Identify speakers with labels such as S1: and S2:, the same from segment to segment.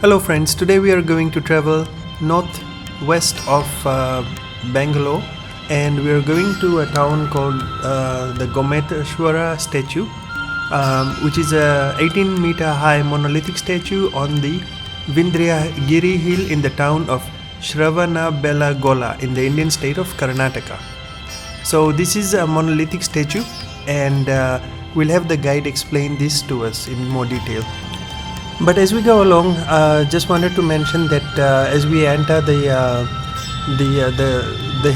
S1: Hello friends, today we are going to travel northwest of Bangalore, and we are going to a town called the Gomateshwari statue, which is a 18-meter high monolithic statue on the Vindhyagiri Hill in the town of Shravanbelagola in the Indian state of Karnataka. So this is a monolithic statue, and we'll have the guide explain this to us in more detail. But as we go along, just wanted to mention that as we enter the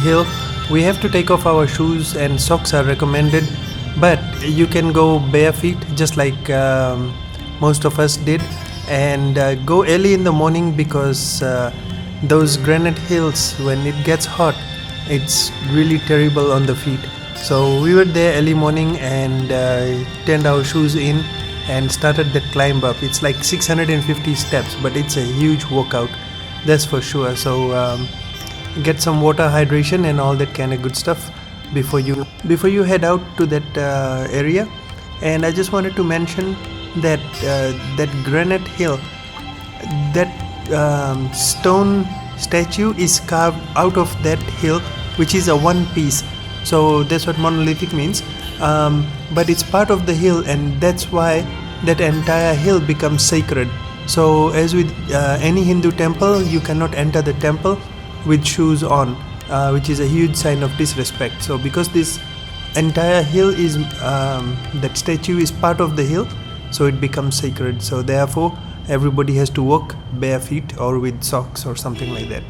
S1: hill, we have to take off our shoes, and socks are recommended. But you can go bare feet, just like most of us did, and go early in the morning because those granite hills, when it gets hot, it's really terrible on the feet. So we were there early morning and turned our shoes in and started that climb up. It's like 650 steps, but it's a huge workout, that's for sure. So get some water, hydration and all that kind of good stuff before you head out to that area. And I just wanted to mention that that granite hill, that stone statue is carved out of that hill, which is a one piece. So that's what monolithic means. But it's part of the hill, and that's why that entire hill becomes sacred. So as with any Hindu temple, you cannot enter the temple with shoes on, which is a huge sign of disrespect. So because this entire hill is that statue is part of the hill, so it becomes sacred. So therefore everybody has to walk bare feet or with socks or something like that.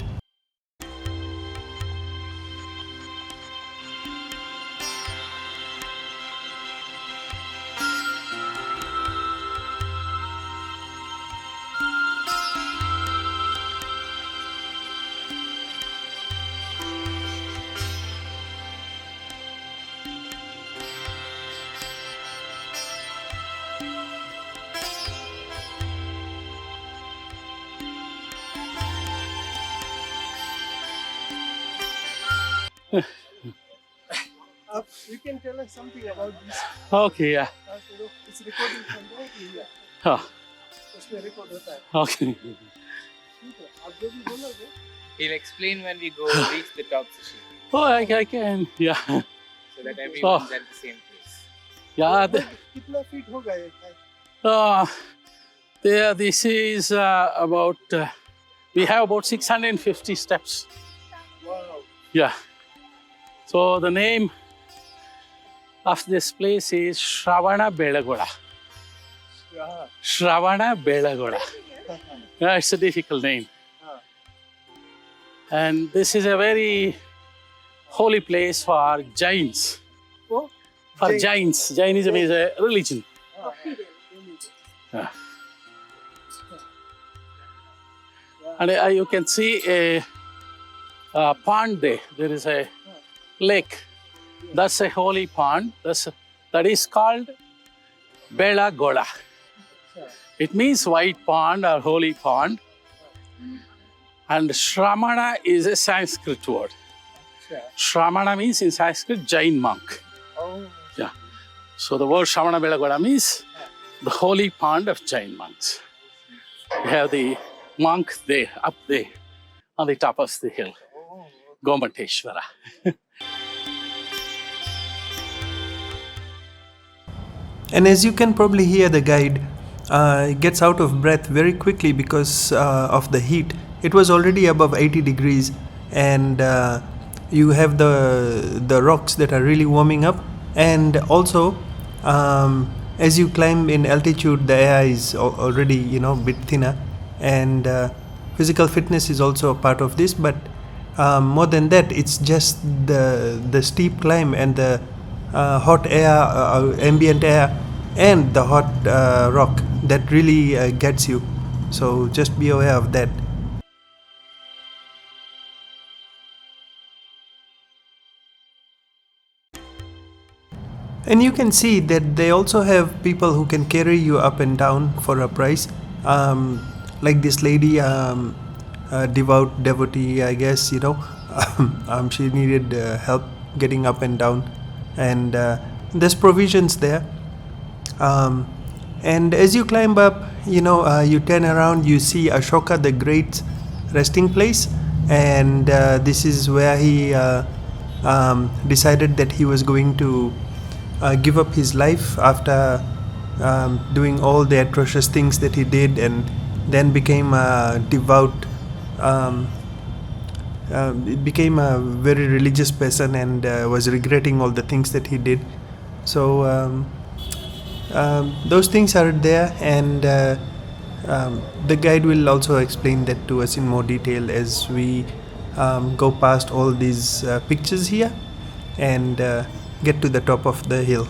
S1: You can tell us something about this.
S2: Okay, yeah.
S1: It's recording from there to here.
S2: Oh,
S1: उसमें record होता है.
S2: okay.
S1: ठीक है. आप जो भी बोलोगे.
S3: He'll explain when we go reach the top session,
S2: Oh, I can, yeah.
S3: so that everyone's at the same place.
S2: Yeah,
S1: कितना feet होगा ये?
S2: there, this is about, we have about 650 steps.
S1: Wow.
S2: Yeah. So the name of this place is Shravanbelagola.
S1: Yeah.
S2: Shravanbelagola. Yeah, it's a difficult name. And this is a very holy place for Jains.
S1: Oh?
S2: For Jains. Jainism is a religion. Yeah. And you can see a pond there. There is a lake. That's a holy pond. That is called Belagola. It means white pond or holy pond. And Shramana is a Sanskrit word. Shramana means in Sanskrit Jain monk.
S1: Oh.
S2: Yeah. So the word Shravanbelagola means the holy pond of Jain monks. We have the monk there, up there, on the top of the hill. Gomateshwari.
S1: And as you can probably hear, the guide gets out of breath very quickly because of the heat. It was already above 80 degrees, and you have the rocks that are really warming up. And also, as you climb in altitude, the air is already a bit thinner, and physical fitness is also a part of this. But more than that, it's just the steep climb and the hot air, ambient air, and the hot rock that really gets you. So just be aware of that. And you can see that they also have people who can carry you up and down for a price. Like this lady, devout devotee, I guess, she needed help getting up and down. And there's provisions there. And as you climb up, you turn around, you see Ashoka the Great's resting place, and this is where he decided that he was going to give up his life after doing all the atrocious things that he did, and then became a devout, um, became a very religious person, and was regretting all the things that he did. So those things are there, and the guide will also explain that to us in more detail as we go past all these pictures here and get to the top of the hill.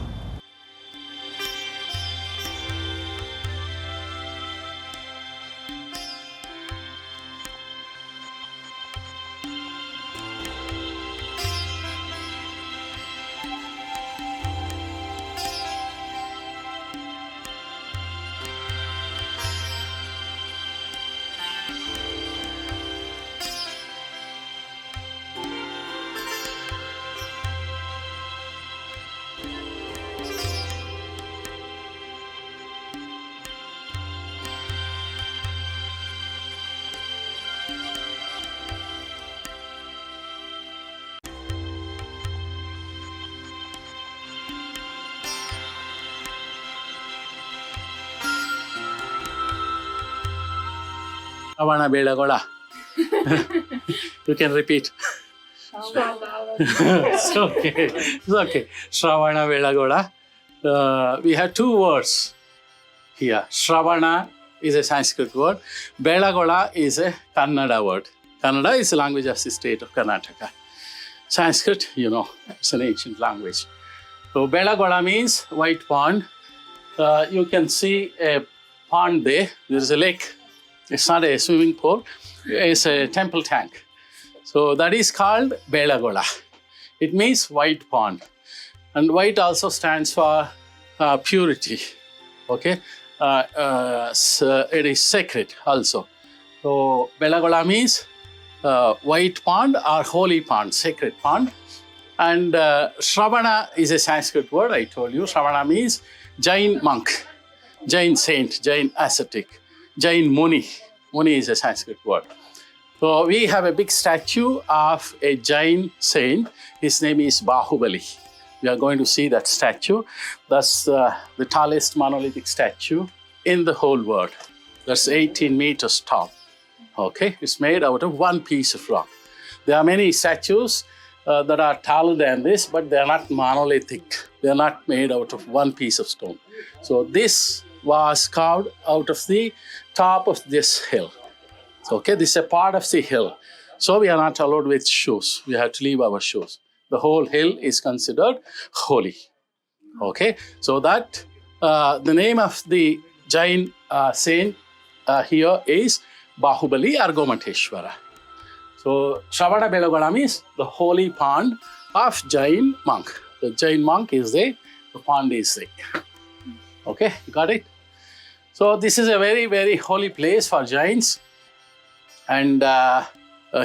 S2: Shravanbelagola. You can repeat. It's okay. It's okay. Shravanbelagola. We have two words here. Shravana is a Sanskrit word. Belagola is a Kannada word. Kannada is the language of the state of Karnataka. Sanskrit, it's an ancient language. So Belagola means white pond. You can see a pond there. There is a lake. It's not a swimming pool. It's a temple tank. So that is called Belagola. It means white pond. And white also stands for purity. Okay? So it is sacred also. So Belagola means white pond or holy pond, sacred pond. And Shravana is a Sanskrit word, I told you. Shravana means Jain monk, Jain saint, Jain ascetic, Jain Muni. Muni is a Sanskrit word. So we have a big statue of a Jain saint. His name is Bahubali. We are going to see that statue. That's the tallest monolithic statue in the whole world. That's 18 meters tall. Okay, it's made out of one piece of rock. There are many statues that are taller than this, but they are not monolithic. They are not made out of one piece of stone. So this was carved out of the top of this hill. So, okay, this is a part of the hill. So we are not allowed with shoes. We have to leave our shoes. The whole hill is considered holy. Okay, so that the name of the Jain saint here is Bahubali or Gomateshwari. So Shravanbelagola means the holy pond of Jain monk. The Jain monk is there, the pond is there. Okay, you got it? So this is a very, very holy place for Jains. And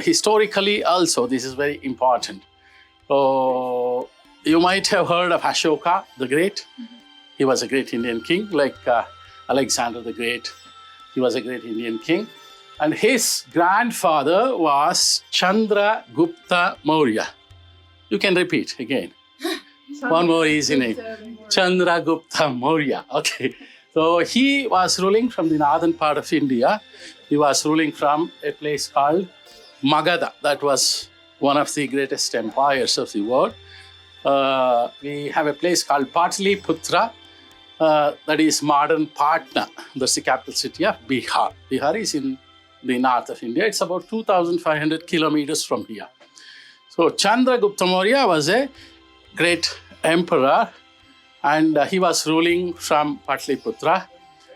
S2: historically also, this is very important. So you might have heard of Ashoka the Great. He was a great Indian king, like Alexander the Great. He was a great Indian king. And his grandfather was Chandragupta Maurya. You can repeat again. One more easy name. Chandragupta Maurya. Okay. So he was ruling from the northern part of India. He was ruling from a place called Magadha. That was one of the greatest empires of the world. We have a place called Pataliputra. That is modern Patna. That's the capital city of Bihar. Bihar is in the north of India. It's about 2,500 kilometers from here. So Chandragupta Maurya was a great emperor, and he was ruling from Pataliputra.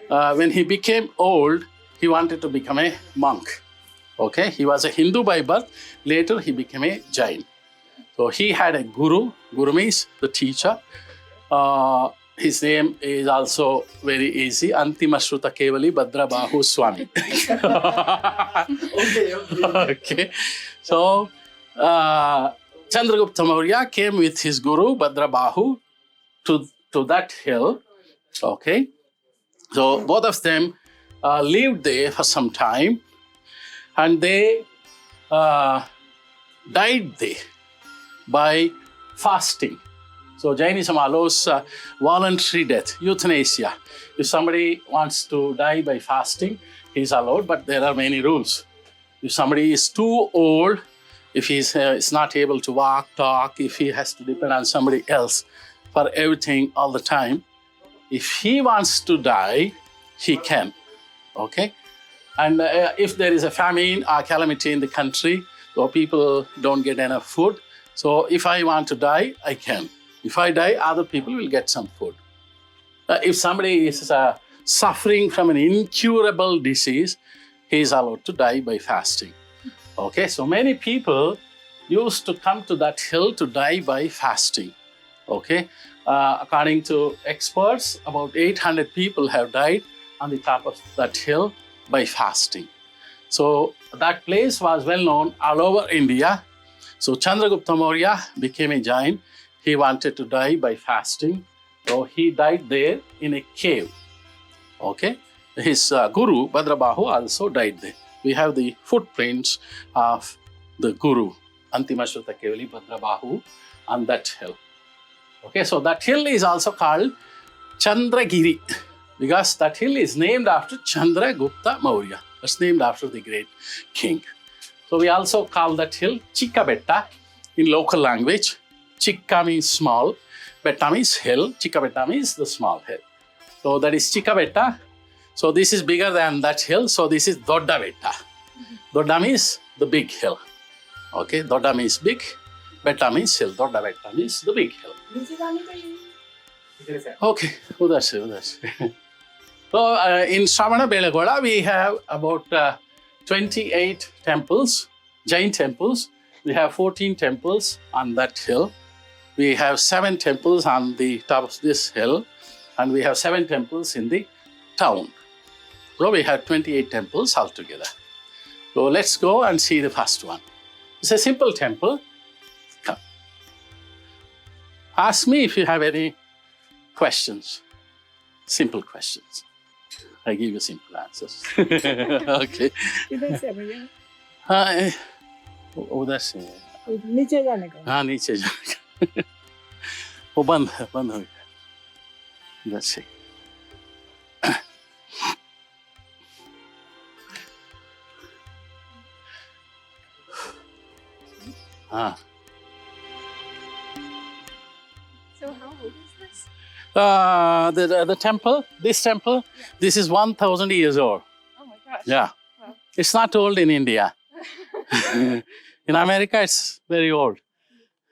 S2: When he became old, he wanted to become a monk. Okay, he was a Hindu by birth. Later, he became a Jain. So he had a guru. Guru means the teacher. His name is also very easy. Antima Shruta Kevali Bhadra Bahu Swami. Okay. So, Chandragupta Maurya came with his guru Bhadra Bahu to that hill. Okay. So both of them lived there for some time, and they died there by fasting. So Jainism allows voluntary death, euthanasia. If somebody wants to die by fasting, he's allowed, but there are many rules. If somebody is too old, if he's is not able to walk, talk, if he has to depend on somebody else for everything all the time, if he wants to die, he can, okay? And if there is a famine or calamity in the country, or people don't get enough food, so if I want to die, I can. If I die, other people will get some food. If somebody is suffering from an incurable disease, he is allowed to die by fasting. Okay, so many people used to come to that hill to die by fasting. Okay, according to experts, about 800 people have died on the top of that hill by fasting. So that place was well known all over India. So Chandragupta Maurya became a Jain. He wanted to die by fasting. So he died there in a cave. Okay, his guru Bhadrabahu also died there. We have the footprints of the guru Antimashruta Kevali Bhadrabahu on that hill. Okay, so that hill is also called Chandragiri because that hill is named after Chandragupta Maurya. It's named after the great king. So we also call that hill Chikka Betta in local language. Chikka means small, Betta means hill, Chikka Betta means the small hill. So that is Chikka Betta. So this is bigger than that hill. So this is Dodda Betta. Dodda means the big hill. Okay, Dodda means big, Betta means hill. Dodda Betta means the big hill. Okay, udhar se. So in Shravanbelagola, we have about 28 temples, Jain temples. We have 14 temples on that hill. We have 7 temples on the top of this hill, and we have 7 temples in the town. So we have 28 temples altogether. So let's go and see the first one. It's a simple temple. Come. Ask me if you have any questions. Simple questions. I give you simple answers. Okay. उधर से
S4: नीचे जाने का
S2: हाँ नीचे जाने का वो बंद हो गया इधर से हाँ
S4: So how old is this?
S2: The temple, this is 1,000 years old.
S4: Oh my gosh.
S2: Yeah.
S4: Wow.
S2: It's not old in India. In America, it's very old.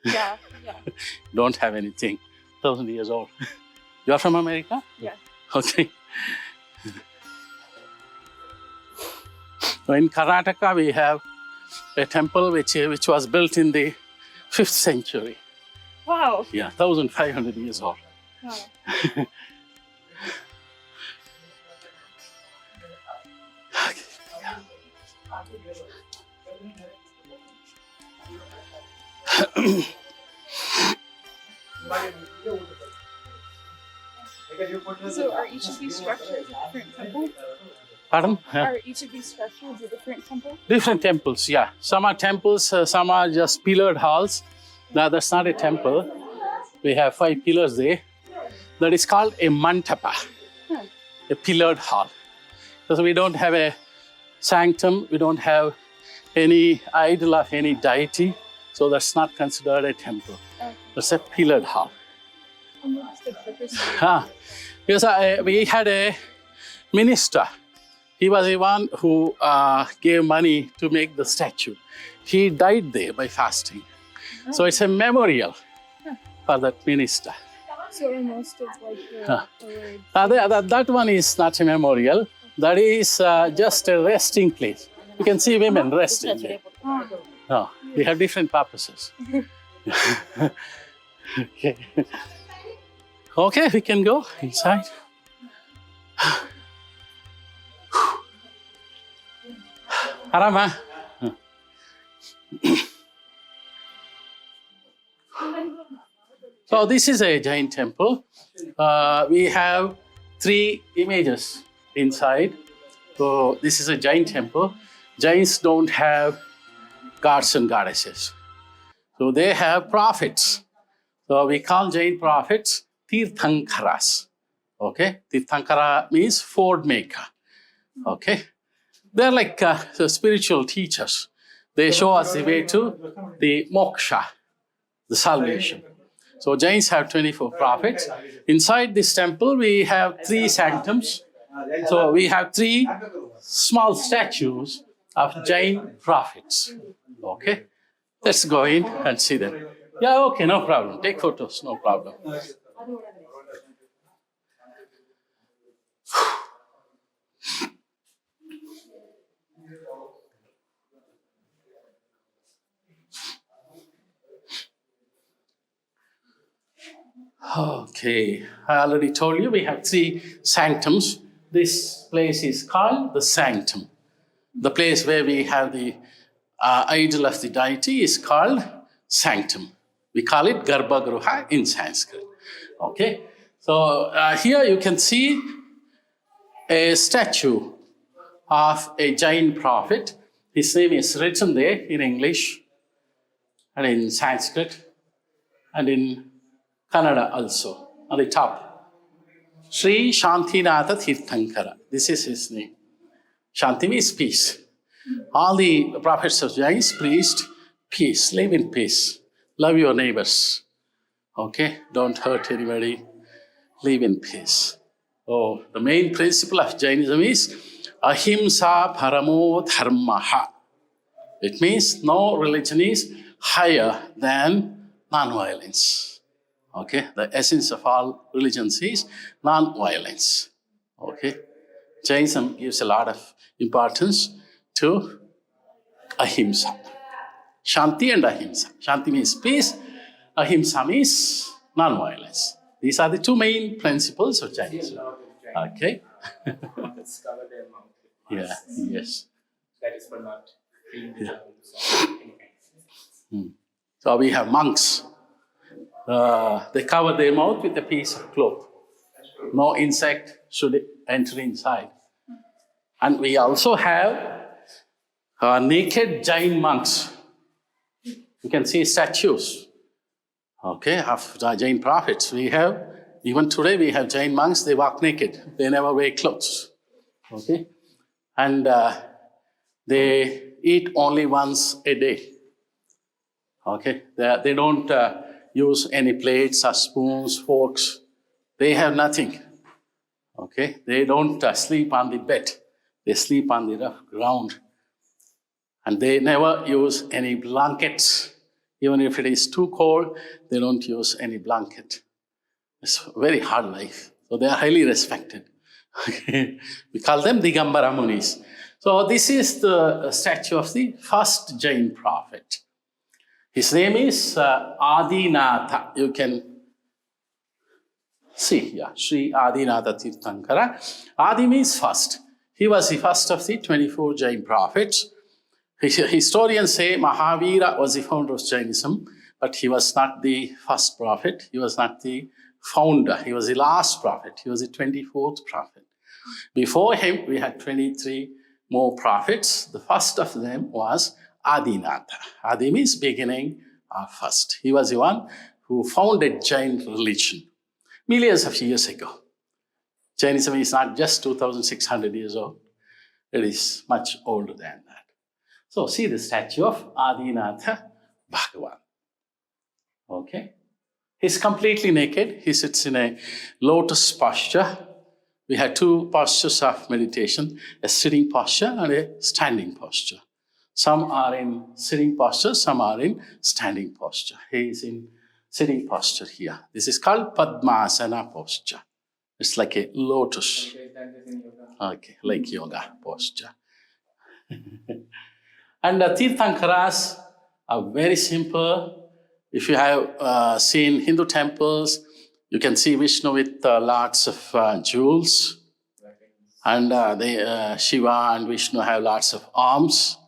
S4: Yeah.
S2: Don't have anything. 1,000 years old. You're from America?
S4: Yeah.
S2: Okay. So in Karnataka, we have a temple which was built in the 5th century.
S4: Wow.
S2: Yeah, 1,500 years old.
S4: Wow. So are each of these structures a different temple?
S2: Pardon?
S4: Are each of these structures a different temple?
S2: Different temples, yeah. Some are temples, some are just pillared halls. Now that's not a temple. We have 5 pillars there. That is called a mantapa, a pillared hall. Because we don't have a sanctum, we don't have any idol of any deity, so that's not considered a temple. That's a pillared hall.
S4: And what's the purpose of it?
S2: Because we had a minister. He was the one who gave money to make the statue. He died there by fasting. So it's a memorial for that minister.
S4: So are most of like the words?
S2: That one is not a memorial. That is just a resting place. You can see women resting there. No, we have different purposes. Okay. Okay, we can go inside. Arama. So this is a Jain temple. We have three images inside. So this is a Jain temple. Jains don't have gods and goddesses. So they have prophets. So we call Jain prophets Tirthankaras. Okay, Tirthankara means ford maker. Okay, they're like the spiritual teachers. They show us the way to the moksha, the salvation. So Jains have 24 prophets. Inside this temple, we have three sanctums. So we have three small statues of Jain prophets. Okay, let's go in and see them. Yeah, okay, no problem. Take photos, no problem. Okay, I already told you we have three sanctums. This place is called the sanctum. The place where we have the idol of the deity is called sanctum. We call it Garbhagruha in Sanskrit. Okay, so here you can see a statue of a Jain prophet. His name is written there in English and in Sanskrit and in Kannada also on the top. Sri Shantinatha Tirthankara. This is his name. Shanti means peace. All the prophets of Jains preached peace, live in peace, love your neighbors. Okay, don't hurt anybody, live in peace. Oh, the main principle of Jainism is ahimsa paramo dharmaha. It means no religion is higher than non-violence. Okay, the essence of all religions is non-violence. Okay, Jainism gives a lot of importance to ahimsa. Shanti and ahimsa. Shanti means peace, ahimsa means non-violence. These are the two main principles of Jainism. Okay.
S3: Monks cover their mouth with
S2: Yeah,
S3: masks.
S2: yes.
S3: That is for not being the sounds of any kind.
S2: So we have monks. They cover their mouth with a piece of cloth. No insect should enter inside. And we also have naked Jain monks. You can see statues, okay, of the Jain prophets. We have, even today we have Jain monks, they walk naked. They never wear clothes, okay? And they eat only once a day, okay? They don't use any plates or spoons, forks. They have nothing, okay? They don't sleep on the bed. They sleep on the rough ground. And they never use any blankets. Even if it is too cold, they don't use any blanket. It's a very hard life. So they are highly respected. Okay. We call them Digambara Munis. So this is the statue of the first Jain prophet. His name is Adinatha. You can see, yeah, Sri Adinatha Tirthankara. Adi means first. He was the first of the 24 Jain prophets. Historians say Mahavira was the founder of Jainism, but he was not the first prophet. He was not the founder. He was the last prophet. He was the 24th prophet. Before him, we had 23 more prophets. The first of them was Adinatha. Adi means beginning or first. He was the one who founded Jain religion millions of years ago. Jainism is not just 2,600 years old. It is much older than that. So see the statue of Adinatha Bhagavan. Okay. He's completely naked. He sits in a lotus posture. We have two postures of meditation, a sitting posture and a standing posture. Some are in sitting posture, some are in standing posture. He is in sitting posture here. This is called Padmasana posture. It's like a lotus. Okay, like yoga posture. And the Tirthankaras are very simple. If you have seen Hindu temples, you can see Vishnu with lots of jewels. And Shiva and Vishnu have lots of arms.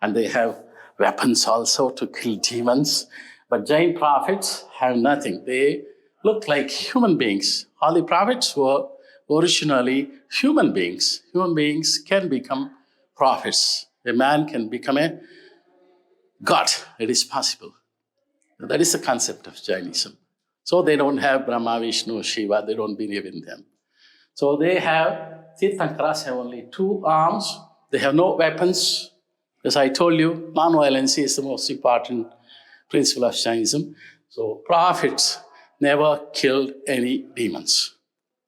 S2: And they have weapons also to kill demons. But Jain prophets have nothing. They look like human beings. All the prophets were originally human beings can become prophets. A man can become a god. It is possible. That is the concept of Jainism. So they don't have Brahma, Vishnu, Shiva, they don't believe in them. So they have, Tirthankaras have only 2 arms, they have no weapons. As I told you, non-violence is the most important principle of Jainism. So prophets never killed any demons.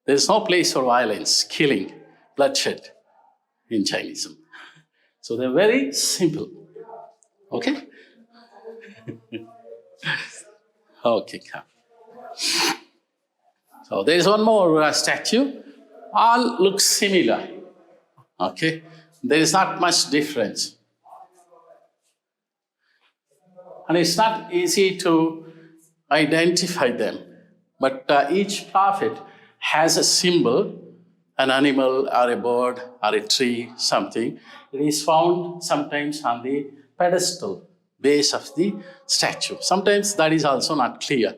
S2: There is no place for violence, killing, bloodshed in Jainism. So they're very simple. Okay? Okay, come. So there is one more statue. All look similar. Okay? There is not much difference. And it's not easy to identify them. But each prophet has a symbol, an animal or a bird or a tree, something. It is found sometimes on the pedestal base of the statue. Sometimes that is also not clear.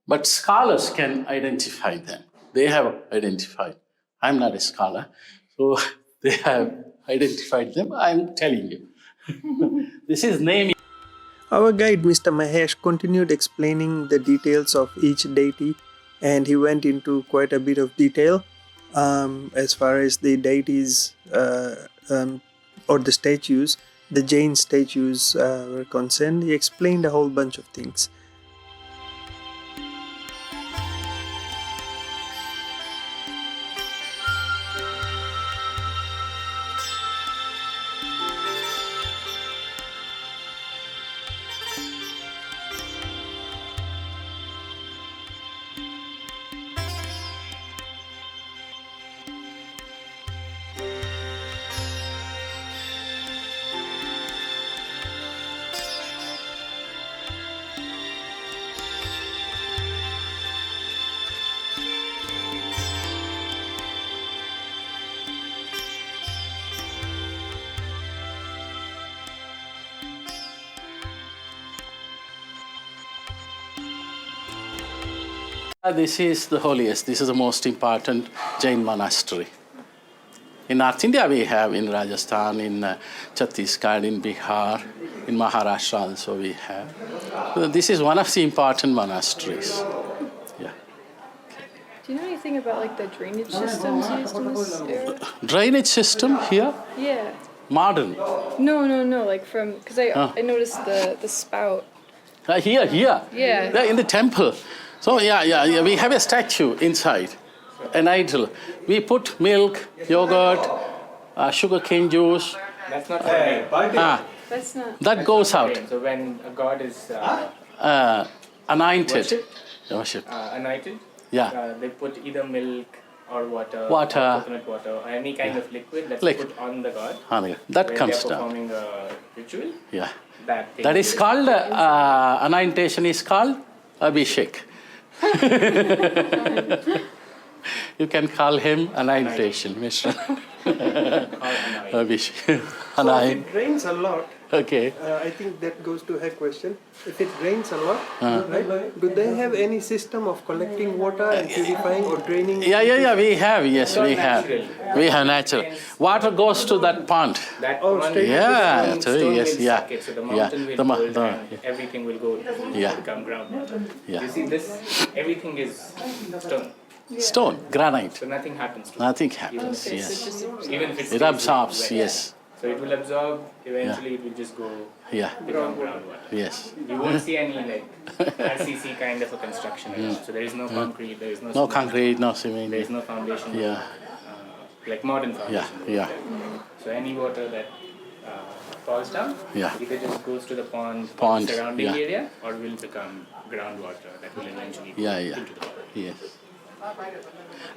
S2: But scholars can identify them. They have identified. I'm not a scholar, so they have identified them. I'm telling you. This is name.
S1: Our guide Mr. Mahesh continued explaining the details of each deity, and he went into quite a bit of detail as far as the deities or the statues, the Jain statues were concerned. He explained a whole bunch of things.
S2: This is the holiest. This is the most important Jain monastery. In North India, we have in Rajasthan, in Chhattisgarh, in Bihar, in Maharashtra also we have. So this is one of the important monasteries. Yeah.
S4: Do you know anything about like the drainage systems used in this area?
S2: Drainage system here,
S4: Yeah.
S2: modern.
S4: No. Like from, because I noticed the spout.
S2: Here.
S4: Yeah.
S2: In the temple. So yeah. We have a statue inside, an idol. We put milk, yogurt, sugarcane juice.
S3: That's not for
S4: That's not.
S2: That goes out.
S3: So when a god is
S2: Anointed.
S3: worshipped, anointed,
S2: Yeah.
S3: they put either milk or water,
S2: Water.
S3: or coconut water, or any kind of liquid that's put on the god.
S2: That
S3: when
S2: comes
S3: they're
S2: down.
S3: performing a ritual.
S2: Yeah.
S3: That thing
S2: That is called, anointation is called Abhishek. You can call him anointation, Mr. Abhishek.
S1: So if it rains a lot,
S2: Okay.
S1: I think that goes to her question. If it rains a lot, right, do they have any system of collecting water and purifying or draining?
S2: Yeah, we have, yes, we have.
S3: natural.
S2: We have natural. Water goes to that pond.
S3: That
S1: Oh,
S3: one
S1: straight
S2: Yeah,
S3: stone,
S2: actually,
S3: stone
S2: yes,
S3: will
S2: yeah.
S3: suck it, so the
S2: Yeah,
S3: mountain will
S2: the mo-
S3: hold
S2: the-
S3: and everything will go
S2: Yeah.
S3: become groundwater.
S2: Yeah.
S3: You see this, everything is stone,
S2: Stone, granite.
S3: so nothing happens to
S2: Nothing happens,
S4: Okay, so
S2: yes.
S4: just
S3: it. Even if
S2: It absorbs,
S3: wet.
S2: yes.
S3: So it will absorb, eventually it will just go
S2: Yeah,
S3: become groundwater.
S2: yes.
S3: You won't see any like RCC kind of a construction at all. So there is no concrete, there is no
S2: No
S3: cement,
S2: concrete, no
S3: there
S2: cement.
S3: is no foundation,
S2: Yeah,
S3: like modern
S2: yeah,
S3: foundation.
S2: yeah.
S3: So any water that falls down,
S2: Yeah.
S3: either just goes to the pond,
S2: Pond,
S3: surrounding
S2: yeah.
S3: area, or will become groundwater that will eventually go
S2: Yeah.
S3: into the water.
S2: Yes.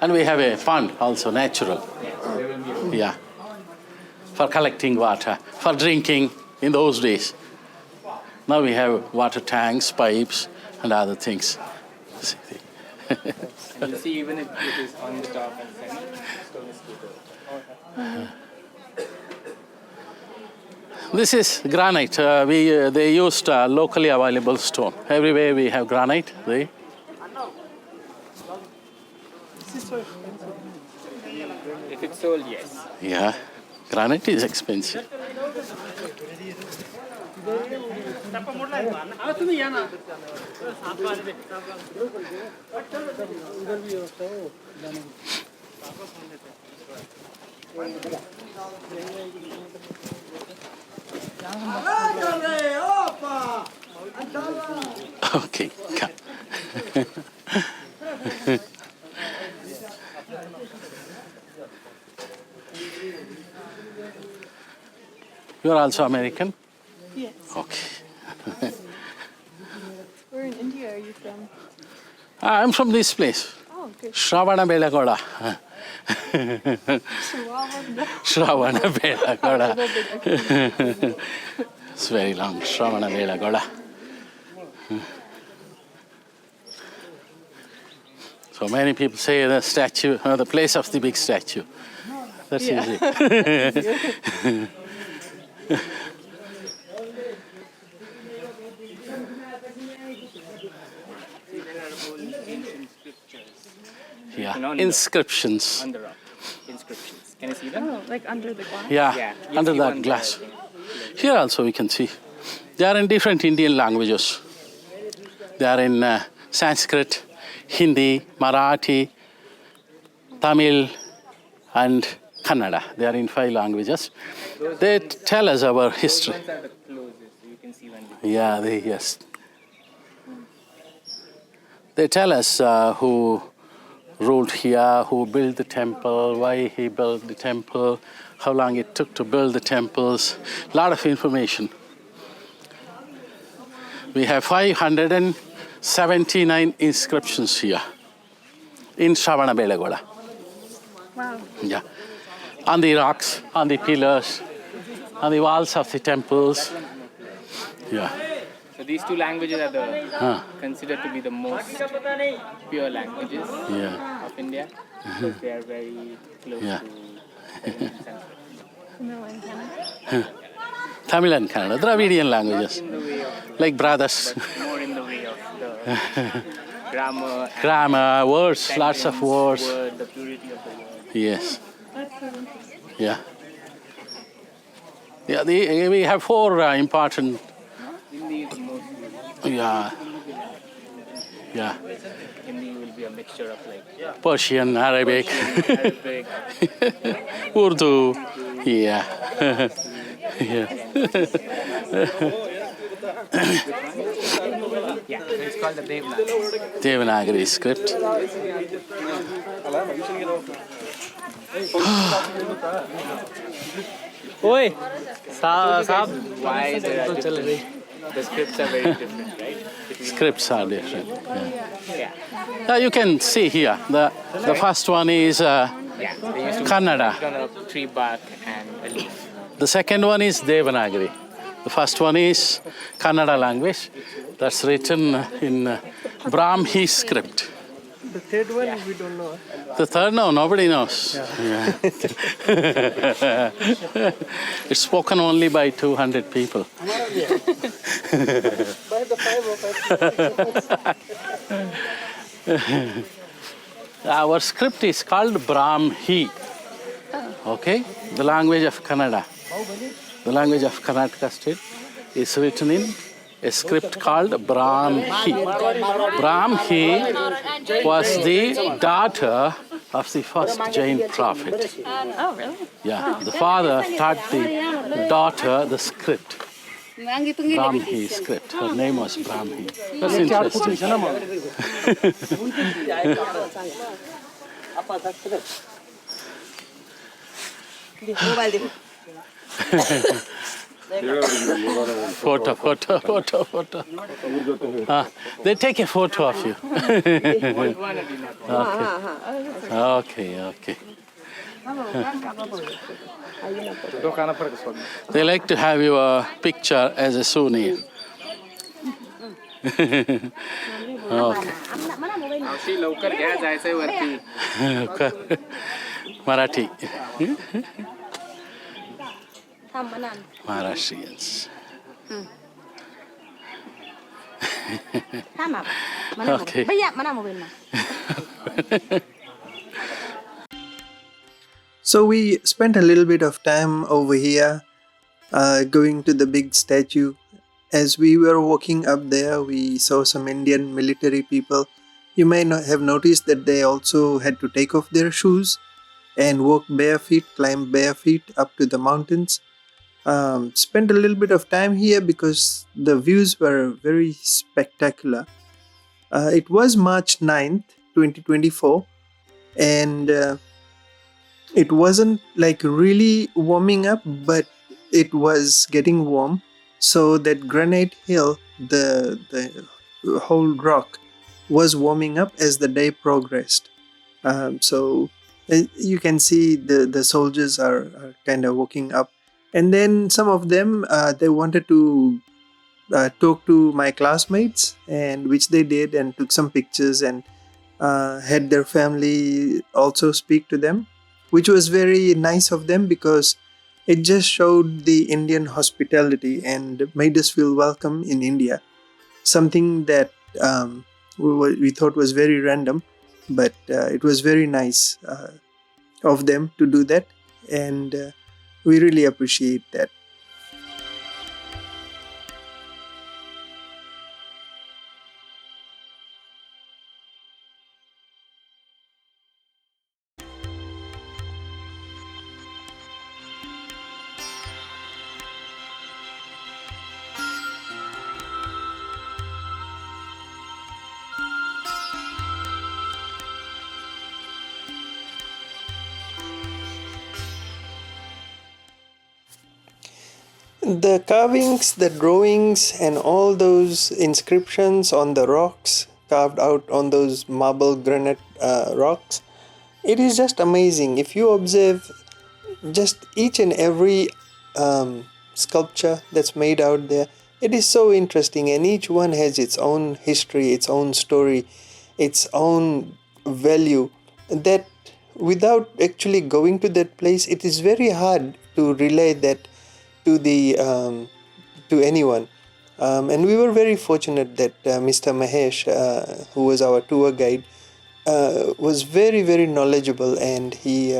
S2: And we have a pond also, natural.
S3: So there will be
S2: Yeah. For collecting water, for drinking in those days. Now we have water tanks, pipes, and other things.
S3: and you see even if it is on the top and semi, stone is still
S2: This is granite. They used locally available stone. Everywhere we have granite.
S1: This is so expensive.
S3: told, yes.
S2: Yeah, granite is expensive. Okay, come. You are also American?
S4: Yes.
S2: Okay.
S4: Where in India are you from?
S2: I'm from this place,
S4: Oh, good.
S2: Shravanbelagola. Shravanbelagola. It's very long, Shravanbelagola. So many people say the statue, the place of the big statue. That's easy. Yeah, inscriptions.
S3: On the rock. Inscriptions. Can you see them?
S4: Oh, like under the glass?
S2: Yeah,
S3: you
S2: under
S3: see
S2: that
S3: one
S2: glass.
S3: there.
S2: Here also we can see. They are in different Indian languages. They are in Sanskrit, Hindi, Marathi, Tamil, and Kannada. They are in 5 languages. They tell us our history.
S3: Ones are the closest, so you can see when they
S2: Yeah, yes. They tell us who ruled here, who built the temple, why he built the temple, how long it took to build the temples. A lot of information. We have 579 inscriptions here in Shravanbelagola.
S4: Wow.
S2: Yeah. On the rocks, on the pillars, on the walls of the temples. Yeah.
S3: So these 2 languages are considered to be the most pure languages of India because they are very close
S2: Yeah.
S3: to Sanskrit.
S4: Tamil and Kannada?
S2: Tamil and Kannada, Dravidian languages,
S3: In the way of,
S2: like brothers.
S3: more in the way of the grammar, and
S2: Grammar, words, lots of
S3: sentence,
S2: words.
S3: word, the purity of the word.
S2: Yes.
S4: That's so interesting.
S2: Yeah. Yeah, we have 4 important.
S3: Hindi is mostly,
S2: Yeah. Yeah.
S3: Hindi will be a mixture of like
S2: Persian, Arabic,
S3: Arabic,
S2: Urdu. Yeah. Yeah.
S3: yeah, it's called the Devanagari.
S2: Devanagari script.
S3: Why there are different, the scripts are very different, right?
S2: Scripts are different.
S3: Yeah.
S2: You can see here. The first one is
S3: Yeah, they used to
S2: Kannada.
S3: put on a tree bark and a leaf.
S2: The second one is Devanagari. The first one is Kannada language. That's written in Brahmi script.
S1: The third one, we don't know.
S2: The third, no, nobody knows. Yeah. It's spoken only by 200 people. Our script is called Brahmi. Okay? The language of Kannada. The language of Karnataka state is written in a script called Brahmi. Brahmi was the daughter of the first Jain prophet.
S4: Oh, really?
S2: Yeah, the father taught the daughter the script. Brahmi script. Her name was Brahmi. That's interesting. Photo. They take a photo of you. Okay. They like to have your picture as a souvenir. Okay.
S3: लवकर घ्या जायचंय वरती.
S2: Marathi. Maharashtrians. Okay.
S1: So we spent a little bit of time over here, going to the big statue. As we were walking up there, we saw some Indian military people. You may not have noticed that they also had to take off their shoes and walk bare feet, climb bare feet up to the mountains. Spent a little bit of time here because the views were very spectacular. It was March 9th, 2024, and it wasn't like really warming up, but it was getting warm. So that granite hill, the whole rock, was warming up as the day progressed. So you can see the soldiers are kind of walking up, and then some of them they wanted to talk to my classmates, and which they did, and took some pictures, and had their family also speak to them, which was very nice of them because it just showed the Indian hospitality and made us feel welcome in India. Something that we thought was very random, but it was very nice of them to do that, and we really appreciate that. The carvings, the drawings, and all those inscriptions on the rocks carved out on those marble granite rocks, it is just amazing. If you observe just each and every sculpture that's made out there, it is so interesting, and each one has its own history, its own story, its own value, that without actually going to that place, it is very hard to relay that to the to anyone. And we were very fortunate that Mr. Mahesh, who was our tour guide, was very, very knowledgeable, and he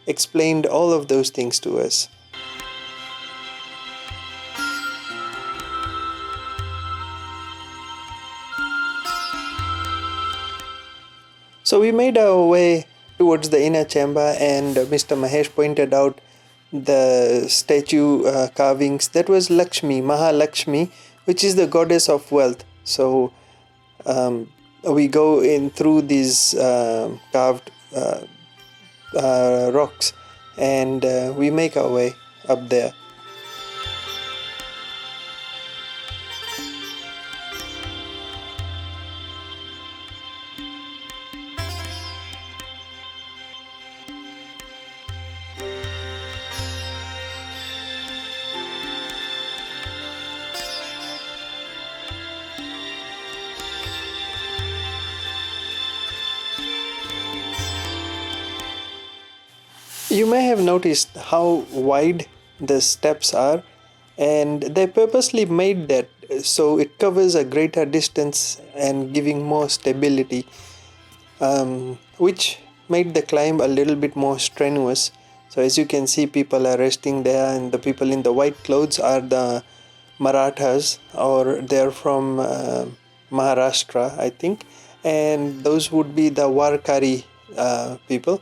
S1: explained all of those things to us. So we made our way towards the inner chamber, and Mr. Mahesh pointed out the statue carvings. That was Lakshmi, Mahalakshmi, which is the goddess of wealth. So we go in through these carved rocks, and we make our way up there. You may have noticed how wide the steps are, and they purposely made that so it covers a greater distance and giving more stability, which made the climb a little bit more strenuous. So as you can see, people are resting there, and the people in the white clothes are the Marathas, or they're from Maharashtra, I think, and those would be the Warkari people.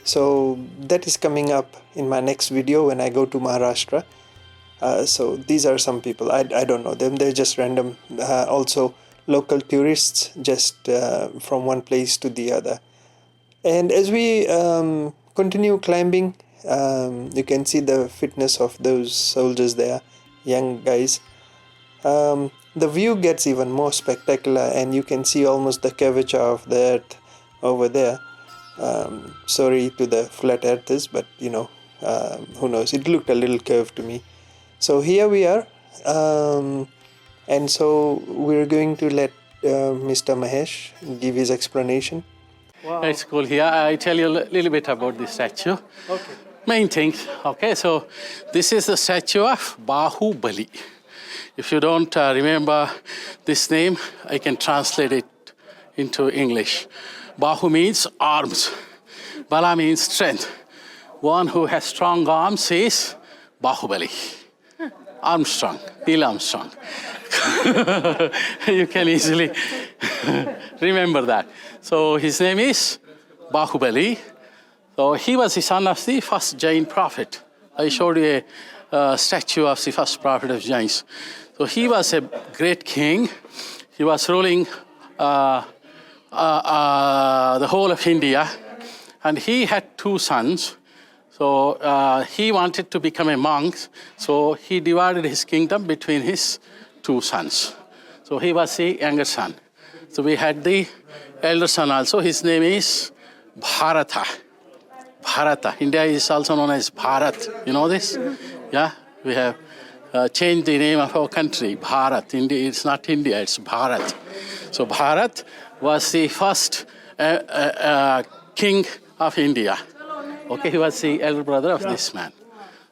S1: So that is coming up in my next video when I go to Maharashtra. So these are some people. I don't know them. They're just random. Also local tourists, just from one place to the other. And as we continue climbing, you can see the fitness of those soldiers there, young guys. The view gets even more spectacular, and you can see almost the curvature of the earth over there. Sorry to the flat earthers, but who knows, it looked a little curved to me. So here we are, and so we're going to let Mr. Mahesh give his explanation.
S2: Wow. It's cool here. I tell you a little bit about the statue.
S1: Okay.
S2: Main things. Okay, so this is the statue of Bahubali. If you don't remember this name, I can translate it into English. Bahu means arms. Bala means strength. one who has strong arms is Bahubali. Armstrong, Neil Armstrong. You can easily remember that. So his name is Bahubali. So he was the son of the first Jain prophet. I showed you a statue of the first prophet of Jains. So he was a great king. He was ruling the whole of India. And he had two sons. So he wanted to become a monk. So he divided his kingdom between his two sons. So he was the younger son. So we had the elder son also. His name is Bharata. Bharata. India is also known as Bharat. You know this? Yeah? We have changed the name of our country. Bharat. India, it's not India, it's Bharat. So Bharat was the first king of India. Okay, he was the elder brother of this man.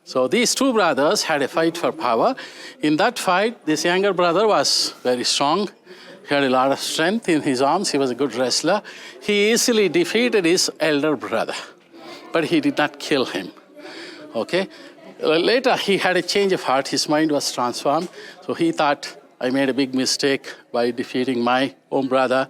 S2: So these two brothers had a fight for power. In that fight, this younger brother was very strong. He had a lot of strength in his arms. He was a good wrestler. He easily defeated his elder brother, but he did not kill him. Okay? Later, he had a change of heart. His mind was transformed. So he thought, I made a big mistake by defeating my own brother.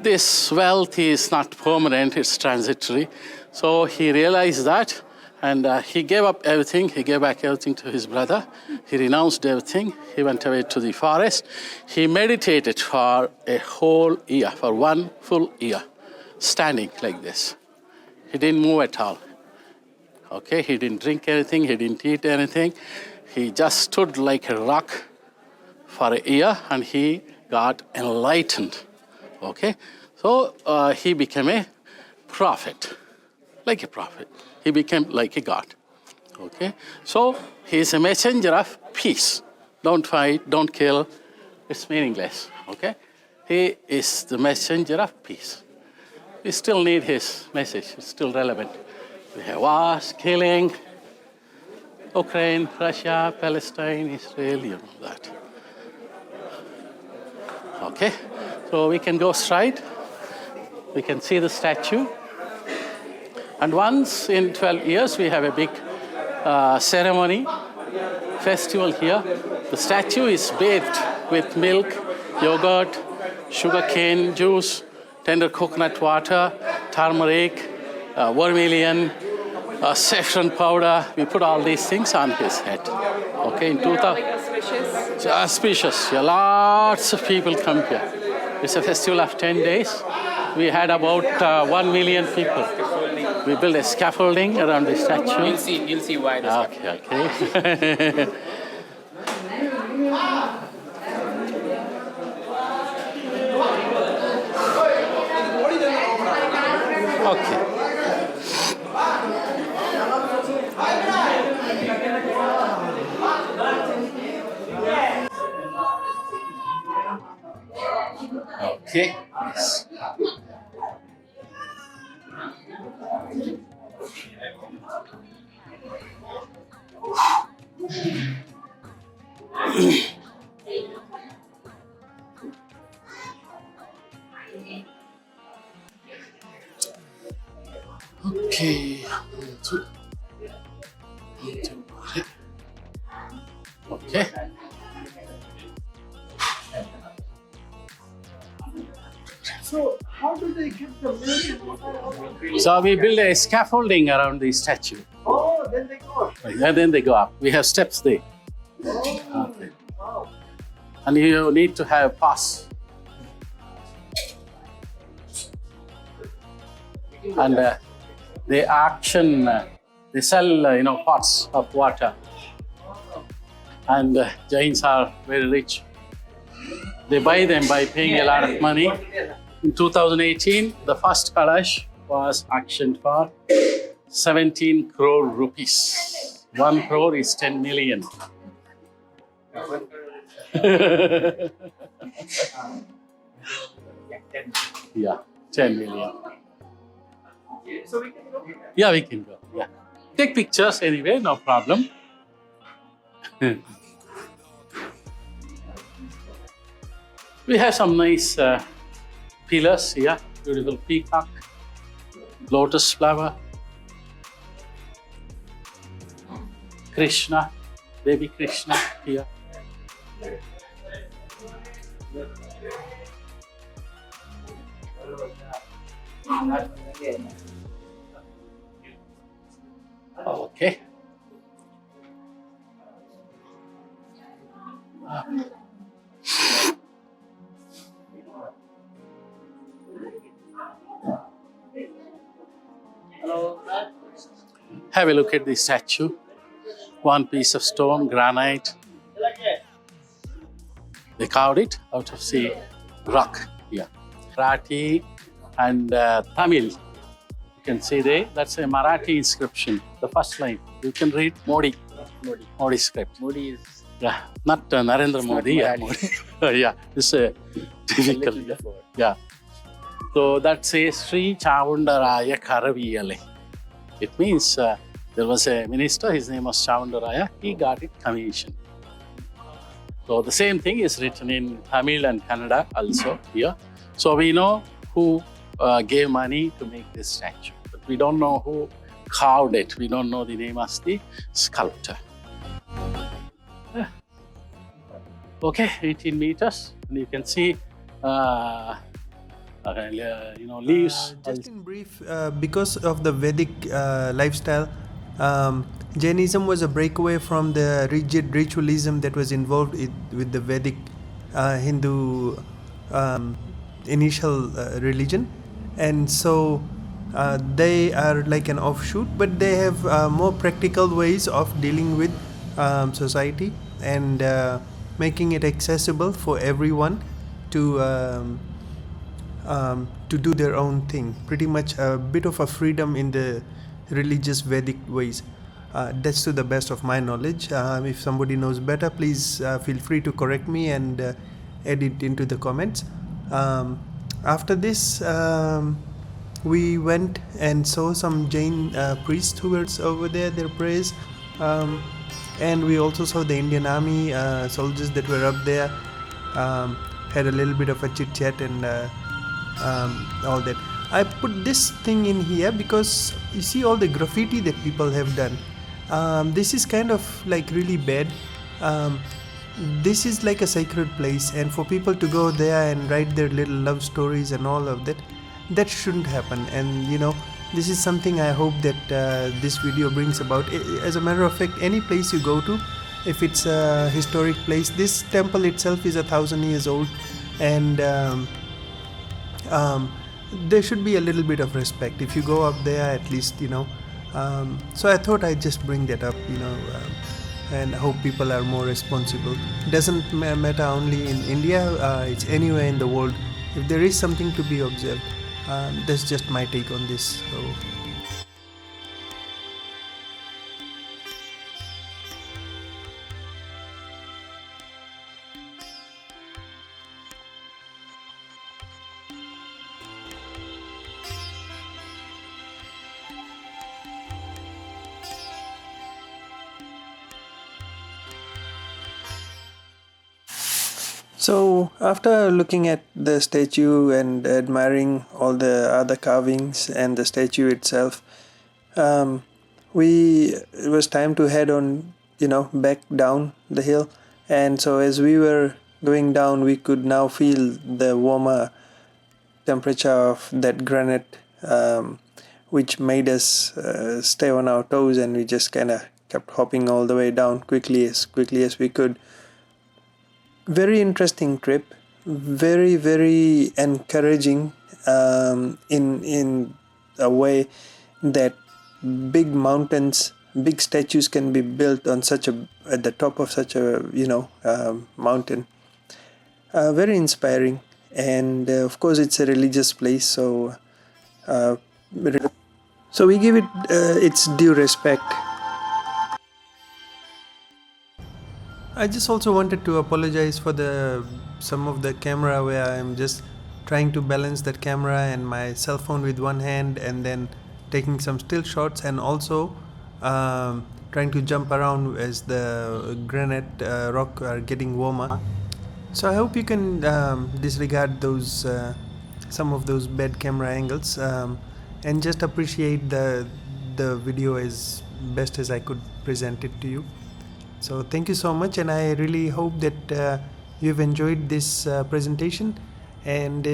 S2: This wealth is not permanent, it's transitory. So he realized that, and he gave up everything. He gave back everything to his brother. He renounced everything. He went away to the forest. He meditated for a whole year, for 1 full year, standing like this. He didn't move at all. Okay, he didn't drink anything. He didn't eat anything. He just stood like a rock for a year, and he got enlightened. Okay, so he became a prophet, like a prophet. He became like a god. Okay, so he is a messenger of peace. Don't fight, don't kill. It's meaningless. Okay, he is the messenger of peace. We still need his message. It's still relevant. We have wars, killing, Ukraine, Russia, Palestine, Israel, you know that. Okay, so we can go straight. We can see the statue. And once in 12 years, we have a big ceremony, festival here. The statue is bathed with milk, yogurt, sugarcane juice, tender coconut water, turmeric, vermilion, saffron powder. We put all these things on his head. Okay, in 2000. Auspicious. Yeah, lots of people come here. It's a festival of 10 days. We had about 1 million people. We built a scaffolding around the statue.
S3: You'll see why.
S2: Okay. Okay. Okay. Yes. Okay. Okay.
S5: So how do they get the milk?
S2: So we build a scaffolding around the statue.
S5: Oh, then they go up.
S2: And then they go up. We have steps there. Okay.
S5: Wow.
S2: And you need to have pass. And they auction, they sell, pots of water. And Jains are very rich. They buy them by paying a lot of money. In 2018, the first Kalash was auctioned for 17 crore rupees. 1 crore is 10 million. Yeah, 10 million.
S5: So we can go.
S2: Yeah, we can go. Yeah. Take pictures anyway, no problem. We have some nice pillars here. Beautiful peacock, lotus flower. Krishna, baby Krishna here. Okay. Have a look at the statue. One piece of stone, granite. They carved it out of the rock here. Marathi and Tamil. You can see there, that's a Marathi inscription. The first line. You can read Modi. Modi script.
S3: Modi is
S2: Yeah, not Narendra Modi. Yeah,
S3: Modi.
S2: Modi. Yeah, this is difficult.
S3: before.
S2: Yeah. So that says Sri Chamundaraya Karaviyale. It means there was a minister, his name was Chamundaraya, he got it commissioned. So the same thing is written in Tamil and Kannada also here. So we know who gave money to make this statue, but we don't know who carved it. We don't know the name of the sculptor. Okay, 18 meters, and you can see, leaves.
S1: Just in brief, because of the Vedic lifestyle, Jainism was a breakaway from the rigid ritualism that was involved with the Vedic Hindu initial religion, and so they are like an offshoot, but they have more practical ways of dealing with society and making it accessible for everyone to do their own thing. Pretty much a bit of a freedom in the religious Vedic ways. That's to the best of my knowledge. If somebody knows better, please feel free to correct me and add it into the comments. After this, we went and saw some Jain priests who were over there, their prayers. And we also saw the Indian Army soldiers that were up there. Had a little bit of a chit chat and all that. I put this thing in here because you see all the graffiti that people have done. This is kind of like really bad. This is like a sacred place, and for people to go there and write their little love stories and all of that, that shouldn't happen. And this is something I hope that this video brings about. As a matter of fact, any place you go to, if it's a historic place, this temple itself is 1,000 years old, and there should be a little bit of respect if you go up there, at least. So I thought I'd just bring that up, and hope people are more responsible. It doesn't matter only in India, it's anywhere in the world. If there is something to be observed, that's just my take on this. So. So after looking at the statue and admiring all the other carvings and the statue itself, it was time to head on, back down the hill. And so as we were going down, we could now feel the warmer temperature of that granite, which made us stay on our toes, and we just kind of kept hopping all the way down quickly as we could. Very interesting trip, very, very encouraging in a way that big mountains, big statues can be built on at the top of such a mountain. Very inspiring, and of course it's a religious place, so we give it its due respect. I just also wanted to apologize for some of the camera where I'm just trying to balance that camera and my cell phone with one hand, and then taking some still shots, and also trying to jump around as the granite rock are getting warmer. So I hope you can disregard those some of those bad camera angles and just appreciate the video as best as I could. present it to you. So thank you so much, and I really hope that you've enjoyed this presentation. And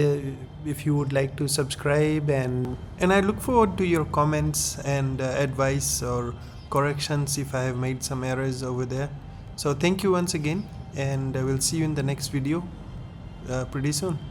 S1: if you would like to subscribe, and I look forward to your comments and advice or corrections if I have made some errors over there. So thank you once again, and I will see you in the next video pretty soon.